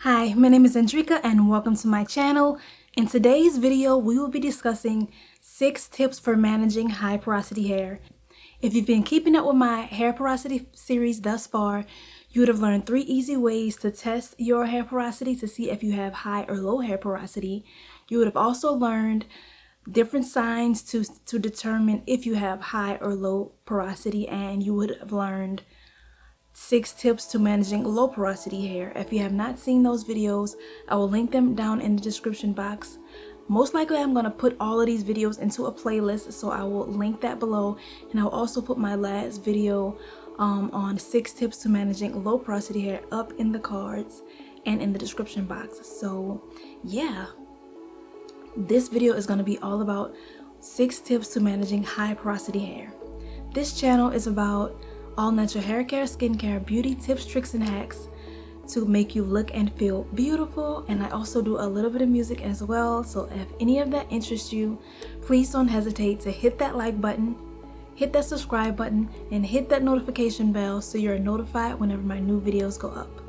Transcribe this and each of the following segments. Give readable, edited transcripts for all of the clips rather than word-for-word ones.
Hi, my name is Andreca and welcome to my channel. In today's video, we will be discussing 6 tips for managing high porosity hair. If you've been keeping up with my hair porosity series thus far, you would have learned 3 easy ways to test your hair porosity to see if you have high or low hair porosity. You would have also learned different signs to determine if you have high or low porosity, and you would have learned 6 tips to managing low porosity hair. If you have not seen those videos, I will link them down in the description box. Most likely I'm going to put all of these videos into a playlist, so I will link that below, and I'll also put my last video on 6 tips to managing low porosity hair up in the cards and in the description box. So yeah, this video is going to be all about 6 tips to managing high porosity hair. This channel is about all natural hair care, skincare, beauty tips, tricks, and hacks to make you look and feel beautiful. And I also do a little bit of music as well. So if any of that interests you, please don't hesitate to hit that like button, hit that subscribe button, and hit that notification bell so you're notified whenever my new videos go up.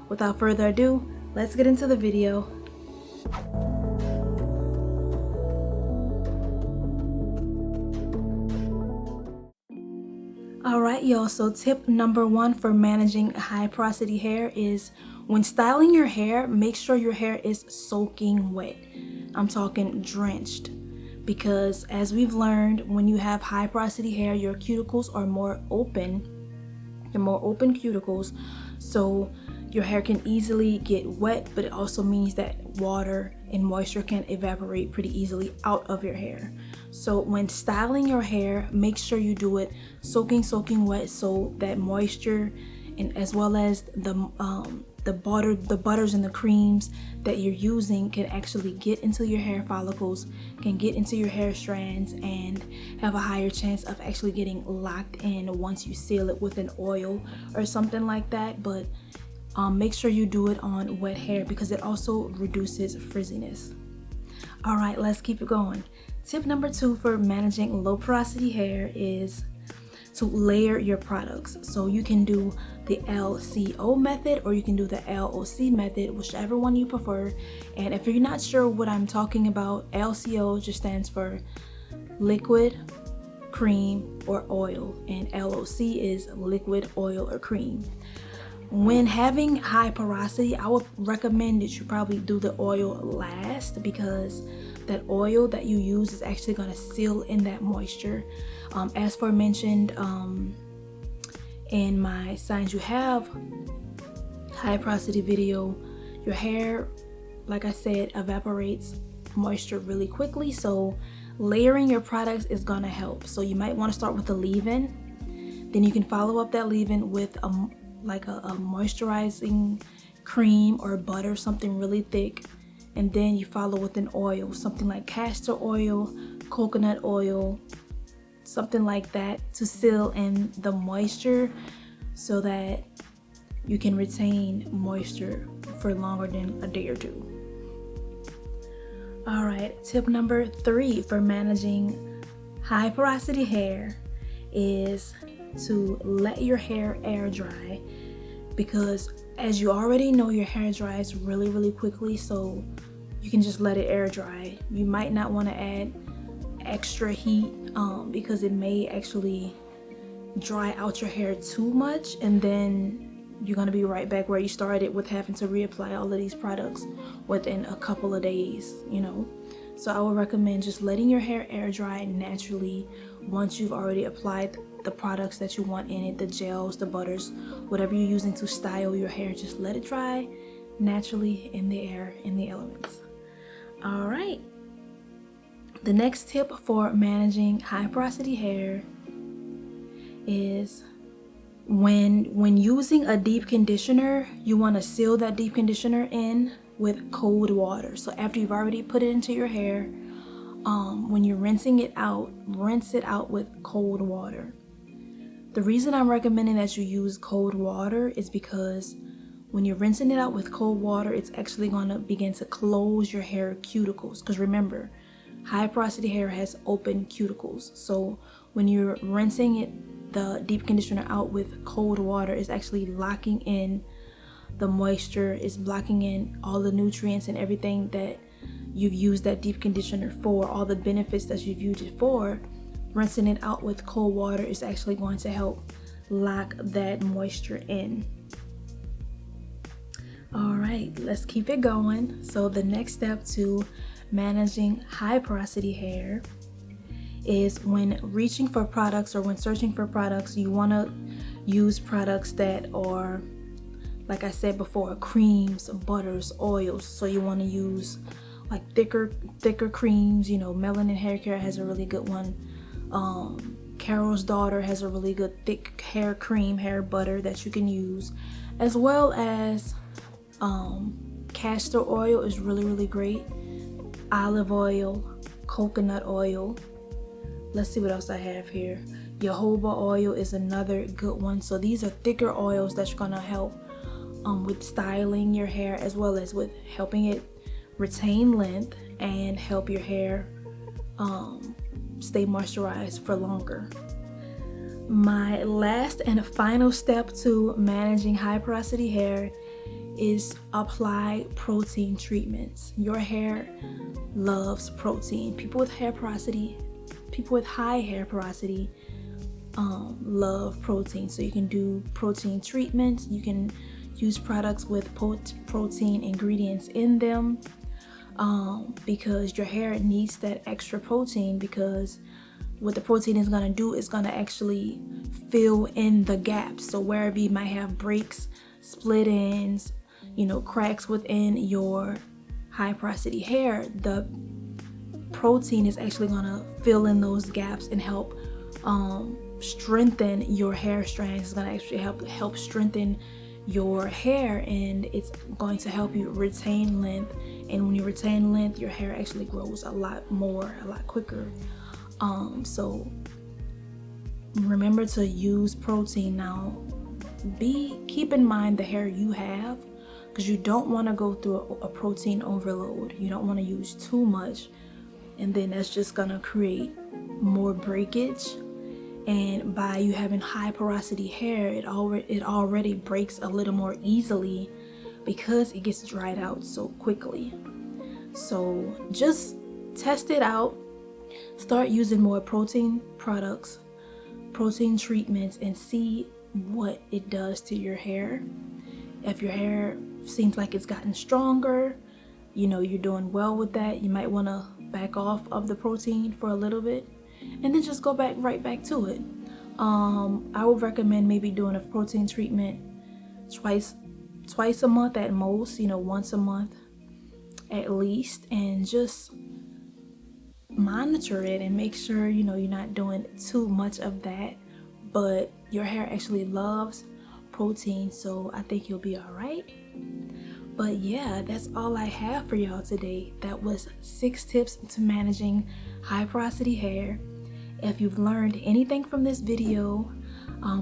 Without further ado, let's get into the video. Alright y'all, so tip number 1 for managing high porosity hair is when styling your hair, make sure your hair is soaking wet. I'm talking drenched, because as we've learned, when you have high porosity hair, your cuticles are more open. They're more open cuticles, so your hair can easily get wet, but it also means that water and moisture can evaporate pretty easily out of your hair. So when styling your hair, make sure you do it soaking wet, so that moisture and as well as the butters and the creams that you're using can actually get into your hair follicles, can get into your hair strands, and have a higher chance of actually getting locked in once you seal it with an oil or something like that. But make sure you do it on wet hair because it also reduces frizziness. All right, let's keep it going. Tip number 2 for managing low porosity hair is to layer your products. So you can do the LCO method or you can do the LOC method, whichever one you prefer. And if you're not sure what I'm talking about, LCO just stands for liquid, cream, or oil, and LOC is liquid, oil, or cream. When having high porosity, I would recommend that you probably do the oil last, because that oil that you use is actually going to seal in that moisture. As mentioned in my signs you have high porosity video, your hair, like I said, evaporates moisture really quickly, so layering your products is going to help. So you might want to start with a leave-in, then you can follow up that leave-in with a moisturizing cream or butter, something really thick, and then you follow with an oil, something like castor oil, coconut oil, something like that, to seal in the moisture so that you can retain moisture for longer than a day or 2. All right, tip number 3 for managing high porosity hair is to let your hair air dry, because as you already know, your hair dries really quickly, so you can just let it air dry. You might not want to add extra heat because it may actually dry out your hair too much, and then you're going to be right back where you started with having to reapply all of these products within a couple of days, you know. So I would recommend just letting your hair air dry naturally once you've already applied the products that you want in it, the gels, the butters, whatever you're using to style your hair. Just let it dry naturally in the air, in the elements. All right, the next tip for managing high porosity hair is when using a deep conditioner, you want to seal that deep conditioner in with cold water. So after you've already put it into your hair, when you're rinsing it out, rinse it out with cold water. The reason I'm recommending that you use cold water is because when you're rinsing it out with cold water, it's actually going to begin to close your hair cuticles. Because remember, high porosity hair has open cuticles. So when you're rinsing the deep conditioner out with cold water, it's actually locking in the moisture, is blocking in all the nutrients and everything that you've used that deep conditioner for, all the benefits that you've used it for. Rinsing it out with cold water is actually going to help lock that moisture in. All right, let's keep it going. So the next step to managing high porosity hair is when reaching for products or when searching for products, you want to use products that are, like I said before, creams, butters, oils. So you want to use like thicker creams. You know, Melanin Hair Care has a really good one. Carol's Daughter has a really good thick hair cream, hair butter that you can use, as well as castor oil is really great, olive oil, coconut oil. Let's see what else I have here. Jojoba oil is another good one. So these are thicker oils that's gonna help with styling your hair, as well as with helping it retain length and help your hair stay moisturized for longer. My last and final step to managing high porosity hair is apply protein treatments. Your hair loves protein. People with high hair porosity love protein. So you can do protein treatments. You can use products with protein ingredients in them, because your hair needs that extra protein, because what the protein is going to do is going to actually fill in the gaps. So wherever you might have breaks, split ends, cracks within your high porosity hair, the protein is actually going to fill in those gaps and help strengthen your hair strands. It's going to actually help strengthen your hair, and it's going to help you retain length. And when you retain length, your hair actually grows a lot quicker. So remember to use protein. Now keep in mind the hair you have, because you don't want to go through a protein overload. You don't want to use too much, and then that's just gonna create more breakage. And by you having high porosity hair, it already breaks a little more easily because it gets dried out so quickly. So just test it out. Start using more protein products, protein treatments, and see what it does to your hair. If your hair seems like it's gotten stronger, you're doing well with that, you might want to back off of the protein for a little bit, and then just go right back to it. I would recommend maybe doing a protein treatment twice a month at most, once a month at least, and just monitor it and make sure you're not doing too much of that. But your hair actually loves protein, so I think you'll be all right. But yeah, that's all I have for y'all today. That was 6 tips to managing high porosity hair. If you've learned anything from this video,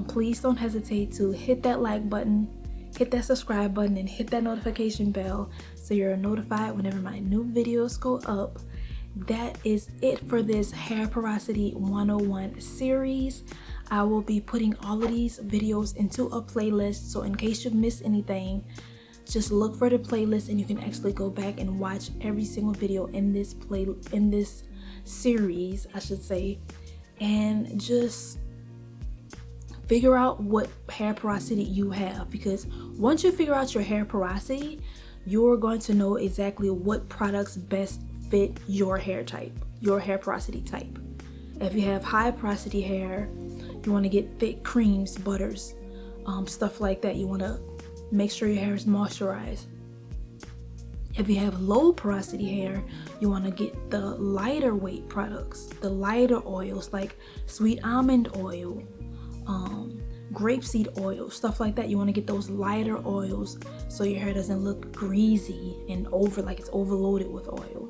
please don't hesitate to hit that like button, hit that subscribe button, and hit that notification bell so you're notified whenever my new videos go up. That is it for this Hair Porosity 101 series. I will be putting all of these videos into a playlist, so in case you've missed anything, just look for the playlist and you can actually go back and watch every single video in this series, I should say, and just figure out what hair porosity you have, because once you figure out your hair porosity, you're going to know exactly what products best fit your hair type, your hair porosity type. If you have high porosity hair, you want to get thick creams, butters, stuff like that. You want to make sure your hair is moisturized. If you have low porosity hair, you want to get the lighter weight products, the lighter oils like sweet almond oil, grapeseed oil, stuff like that. You want to get those lighter oils so your hair doesn't look greasy and like it's overloaded with oil.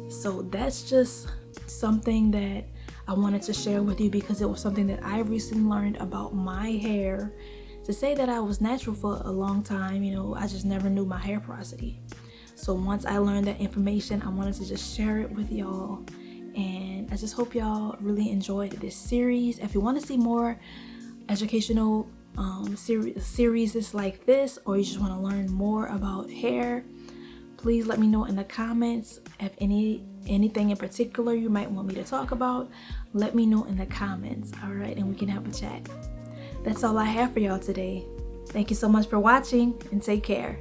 So that's just something that I wanted to share with you, because it was something that I recently learned about my hair. To say that I was natural for a long time, I just never knew my hair porosity. So once I learned that information, I wanted to just share it with y'all. And I just hope y'all really enjoyed this series. If you want to see more educational series is like this, or you just want to learn more about hair, please let me know in the comments. If anything in particular you might want me to talk about, let me know in the comments. All right, and we can have a chat. That's all I have for y'all today. Thank you so much for watching, and take care.